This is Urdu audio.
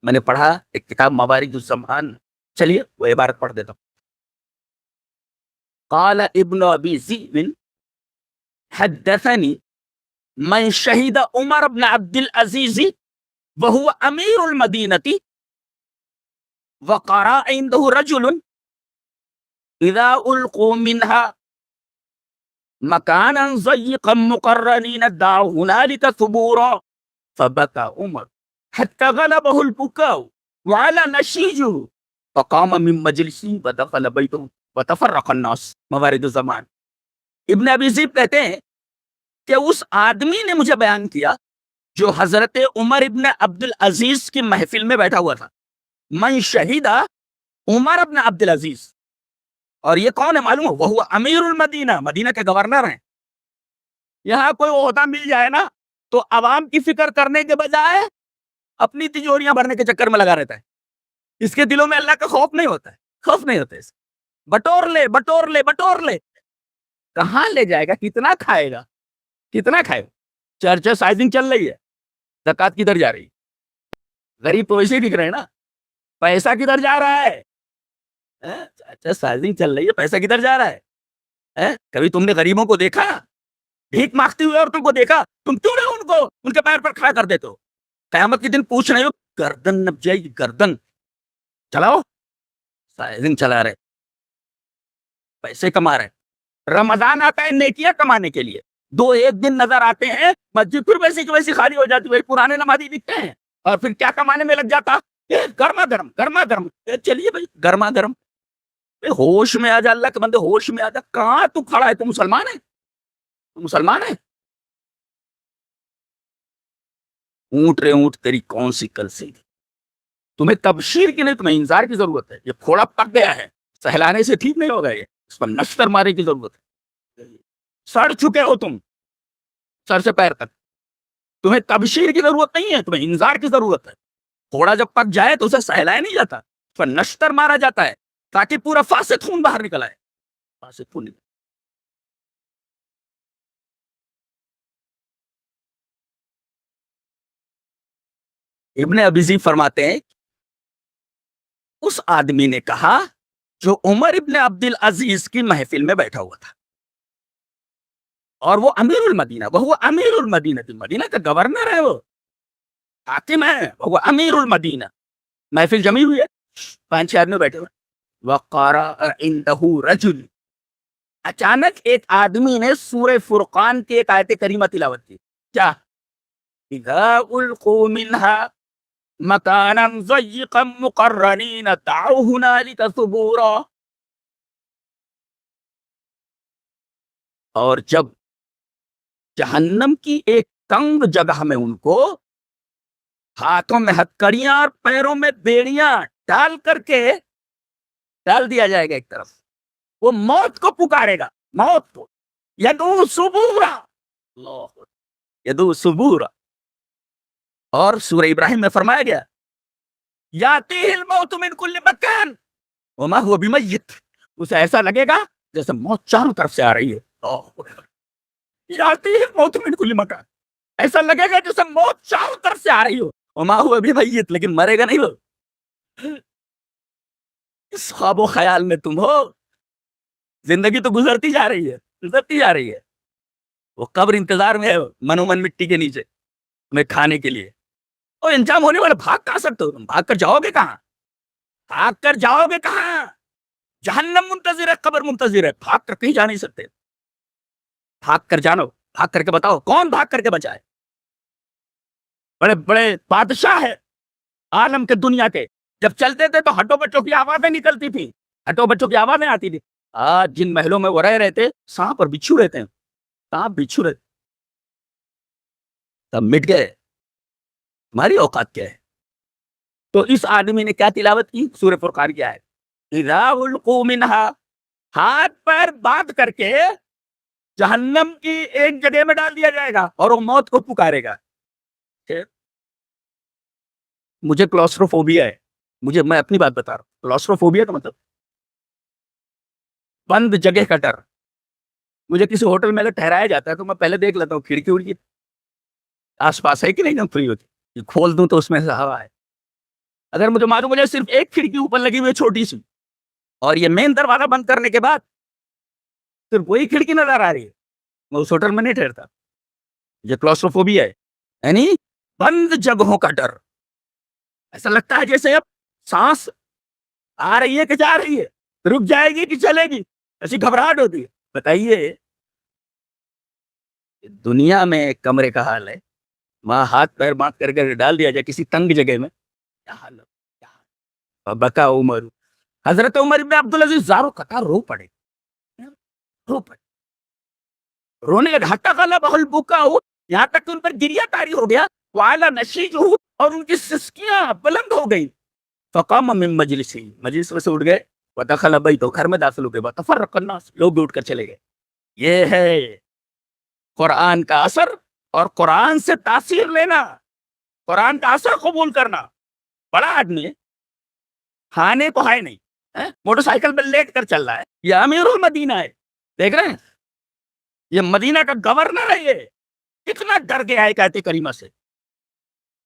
میں نے پڑھا ایک کتاب موارد الزمان، چلیے وہ عبارت پڑھ دیتا ہوں. قال ابن ابی ذئب حدثني من شهد عمر بن عبد العزيز وهو امير المدينة وقرأ عنده رجل اذا القوا منها مكانا ضيقا مقرنين دعوا هنالك ثبورا فبكى عمر حتى غلبه البكاء وعلى نشيجه فقام من مجلسه ودخل بيته وتفرق الناس. موارد الزمان. ابن ابی ذئب کہتے ہیں کہ اس آدمی نے مجھے بیان کیا جو حضرت عمر ابن عبد العزیز کی محفل میں بیٹھا ہوا تھا. من شہیدہ عمر ابن عبد العزیز، اور یہ کون ہے معلوم ہے؟ وہ امیر المدینہ، مدینہ کے گورنر ہیں. یہاں کوئی عہدہ مل جائے نا تو عوام کی فکر کرنے کے بجائے اپنی تجوریاں بھرنے کے چکر میں لگا رہتا ہے. اس کے دلوں میں اللہ کا خوف نہیں ہوتا ہے، خوف نہیں ہوتا ہے. بٹور لے بٹور لے بٹور لے، کہاں لے جائے گا؟ کتنا کھائے گا؟ کتنا کھائے گا؟ چرچ سائزنگ چل رہی ہے، زکات کدھر جا رہی ہے؟ غریب تو ویسے ہی دکھ رہے ہیں نا، پیسہ کدھر جا رہا ہے؟ چرچ سائزنگ چل رہی ہے، پیسہ کدھر جا رہا ہے؟ کبھی تم نے غریبوں کو دیکھا؟ بھیک مانگتی ہوئے عورتوں کو دیکھا؟ تم کیوں نہ ان کو ان کے پیر پر کھڑا کر دیتے ہو؟ قیامت کے دن پوچھ رہے ہو، گردن نپ جائے گی، گردن. چلاؤ سائزنگ چلا رہے، پیسے کما رہے. رمضان آتا ہے نیکیاں کمانے کے لیے، دو ایک دن نظر آتے ہیں، مسجد پھر ویسی کی ویسی خالی ہو جاتی ہے، پرانے نمازی دکھتے ہیں، اور پھر کیا کمانے میں لگ جاتا؟ گرما گرم گرما گرم. چلیے بھائی گرما گرم، ہوش میں آ جا، اللہ کے بندے ہوش میں آ جا. کہاں تو کھڑا ہے؟ تو مسلمان ہے؟ تو مسلمان ہے؟ اونٹ رے اونٹ تیری کون سی کل سے؟ تمہیں تبشیر کی نہیں، تمہیں انذار کی ضرورت ہے. یہ پھوڑا پک گیا ہے، سہلانے سے ٹھیک نہیں ہوگا، یہ اس پر نشتر مارے کی ضرورت ہے. سڑ چکے ہو تم سر سے پیر تک. تمہیں تبشیر کی ضرورت نہیں ہے، تمہیں انذار کی ضرورت ہے. پھوڑا جب پک جائے تو اسے سہلایا نہیں جاتا، اس پر نشتر مارا جاتا ہے تاکہ پورا فاسد خون باہر نکل آئے. فاسد خون نکل. ابن ابی ذئب فرماتے ہیں اس آدمی نے کہا جو عمر ابن عبد العزیز کی محفل میں بیٹھا ہوا تھا، اور وہ امیر المدینہ، وہ امیر المدینہ، مدینہ کا گورنر ہے، وہ حاکم ہے، وہ امیر المدینہ. محفل جمی ہوئی ہے، 5-6 آدمی بیٹھے ہوئے. وقرأ عنده رجل، اچانک ایک آدمی نے سورہ فرقان کی ایک آیت کریمہ تلاوت کی. کیا؟ اذا القوا منها مکانا ضیقا مقرنین دعوا ہنالک ثبورا. اور جب جہنم کی ایک تنگ جگہ میں ان کو ہاتھوں میں ہتکڑیاں اور پیروں میں بیڑیاں ڈال کر کے ڈال دیا جائے گا ایک طرف، وہ موت کو پکارے گا، موت کو. یدعو ثبورا، یدعو ثبورا. اور سورہ ابراہیم میں فرمایا گیا یاتیہ الموت من کل مکان وما هو بمیت. اسے ایسا لگے گا جیسے موت چاروں طرف سے آ رہی ہے. یاتیہ الموت من کل مکان، ایسا لگے گا جیسے موت چاروں طرف سے آ رہی ہو. وما هو بمیت، لیکن مرے گا نہیں وہ. اس خواب و خیال میں تم ہو. زندگی تو گزرتی جا رہی ہے، گزرتی جا رہی ہے. وہ قبر انتظار میں ہے منو من مٹی کے نیچے تمہیں کھانے کے لیے. اور انجام ہونے والا بھاگ کہاں سکتے ہو؟ تم بھاگ کر جاؤ گے کہاں؟ بھاگ کر جاؤ گے کہاں؟ جہنم منتظر ہے، قبر منتظر ہے، بھاگ کر کہیں جا نہیں سکتے. بھاگ کر جانو، بھاگ کر کے بتاؤ کون بھاگ کر کے بچائے؟ بڑے بڑے بادشاہ ہے عالم کے دنیا کے، جب چلتے تھے تو ہٹو بچوں کی آوازیں نکلتی تھی، ہٹو بچوں کی آوازیں آتی تھی. آج جن محلوں میں وہ رہ رہے تھے، سانپ اور بچھو رہتے ہیں، سانپ بچھو رہتے، سب مٹ گئے. تمہاری اوقات کیا ہے؟ تو اس آدمی نے کیا تلاوت کی؟ سورہ فرقان کی آیت اذا القوا منها، ہاتھ پیر باندھ کر کے جہنم کی ایک جگہ میں ڈال دیا جائے گا اور وہ موت کو پکارے گا. مجھے کلاسٹروفوبیا ہے، میں اپنی بات بتا رہا ہوں. کلاسٹروفوبیا کا مطلب بند جگہ کا ڈر. مجھے کسی ہوٹل میں اگر ٹھہرایا جاتا ہے تو میں پہلے دیکھ لیتا ہوں کھڑکی اڑکی آس پاس ہے کہ نہیں، فری ہوتی، کھول دوں تو اس میں سے ہوا ہے. اگر مجھے معلوم ہو جائے صرف ایک کھڑکی اوپر لگی ہوئی ہے چھوٹی سی، اور یہ مین دروازہ بند کرنے کے بعد صرف وہی کھڑکی نظر آ رہی ہے، میں اس ہوٹل میں نہیں ٹھہرتا. یہ کلاسٹروفوبیا ہے، یعنی بند جگہوں کا ڈر. ایسا لگتا ہے جیسے اب سانس آ رہی ہے کہ جا رہی ہے، رک جائے گی کہ چلے گی، ایسی گھبراہٹ ہوتی ہے. بتائیے دنیا میں ایک کمرے کا حال ہے، وہاں ہاتھ پیر باندھ کر کے ڈال دیا جائے کسی تنگ جگہ میں، کیا حال ہے، کیا حال ہے. بکا عمر، حضرت عمر ابن عبدالعزیز زاروں قطار رو پڑے، رو پڑے، رونے لگے. حتی غلبہ البکاء، یہاں تک کہ ان پر گریہ طاری ہو گیا. وعلی نشیجہ، اور ان کی سسکیاں بلند ہو گئی. فقام من مجلسی، مجلس میں سے اٹھ گئے. ودخل بیتہ، گھر میں داخل ہو گئے. وتفرق الناس، لوگ بھی اٹھ کر چلے گئے. یہ ہے قرآن کا اثر، اور قرآن سے تاثیر لینا، قرآن کا اثر قبول کرنا. بڑا آدمی ہے، کھانے کو ہے نہیں، موٹر سائیکل پہ لیٹ کر چل رہا ہے، یہ امیر المدینہ ہے. دیکھ رہے ہیں، یہ مدینہ کا گورنر ہے. یہ کتنا ڈر گیا ہے آیت کریمہ سے.